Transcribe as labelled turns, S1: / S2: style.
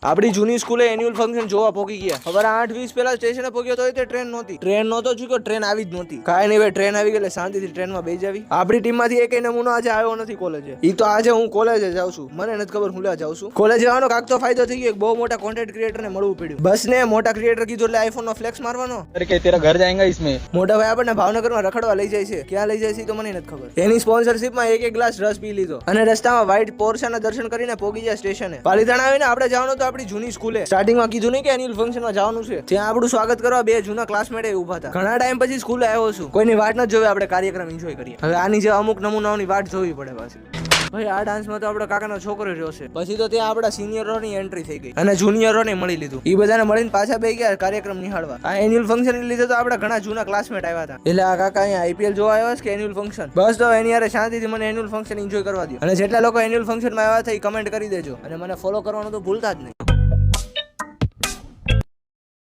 S1: આપણી જૂની સ્કૂલે એન્યુઅલ ફંક્શન જોવા પોકી ગયા. ખબર 8:20 પેલા સ્ટેશને પોગ્યો તો તે ટ્રેન નહોતી. ટ્રેન નહોતો ચૂક્યો, ટ્રેન આવી જ નહોતી. કાંઈ નહીં ભાઈ, ટ્રેન આવી ગઈ એટલે શાંતિથી ટ્રેનમાં બેસી જાવી. આપણી ટીમમાંથી એકેય નમૂનો આજે આવ્યો નથી કોલેજે. ઈ તો આજે હું કોલેજે જાઉં છું. મને નથી ખબર હું જાઉં છું. કોલેજ જવાનો કાંક તો ફાયદો થઈ ગયો. બહુ મોટા કોન્ટેન્ટ ક્રિએટરને મળવું પડ્યું. બસ ને મોટા ક્રિએટર કીધું એટલે આઈફોન નો ફ્લેક્સ મારવાનો.
S2: अरे क्या तेरा घर जाएगा इसमें?
S1: મોટા ભાઈ આપણને ભાવનગરમાં રખડવા લઈ જાય છે. ક્યાં લઈ જાય છે તો મને નથી ખબર. એની સ્પોન્સરશિપમાં એક ગ્લાસ રસ પી લીધો અને રસ્તામાં વ્હાઈટ પોર્શાના દર્શન કરીને પોગી ગયા સ્ટેશને. પાલીતાણા આવીને આપણે જવાનું તો આપણી જૂની સ્કૂલે. સ્ટાર્ટિંગમાં કીધું નહીં કે એન્યુઅલ ફંક્શનમાં જવાનું છે. ત્યાં આપણું સ્વાગત કરવા બે જૂના ક્લાસમેટ ઉભા હતા. ઘણા ટાઈમ પછી સ્કૂલે આવ્યો છું. કોઈની વાટ ન જોવે, આપણે કાર્યક્રમ એન્જોય કરીએ. હવે આની જે અમુક નમૂનાઓની વાટ જોવી પડે પાછી. ભાઈ આ ડાન્સમાં તો આપણો કાકાનો છોકરો રહ્યો છે. પછી તો ત્યાં આપણા સિનિયરોની એન્ટ્રી થઈ ગઈ અને જુનિયરોને મળી લીધું. એ બધાને મળીને પાછા બેસી ગયા કાર્યક્રમ નિહાળવા. આ એન્યુઅલ ફંક્શન લીધે તો આપણા ઘણા જૂના ક્લાસમેટ આવ્યા હતા. એટલે આ કાકા અહીંયા આઈપીએલ જોવા આવ્યા છે કે એન્યુઅલ ફંક્શન? બસ તો એની યાર શાંતિથી મને એન્યુઅલ ફંક્શન એન્જોય કરવા દો. અને જેટલા લોકો એન્યુઅલ ફંક્શનમાં આવ્યા હતા એ કમેન્ટ કરી દેજો અને મને ફોલો કરવાનું તો ભૂલતા જ નહીં.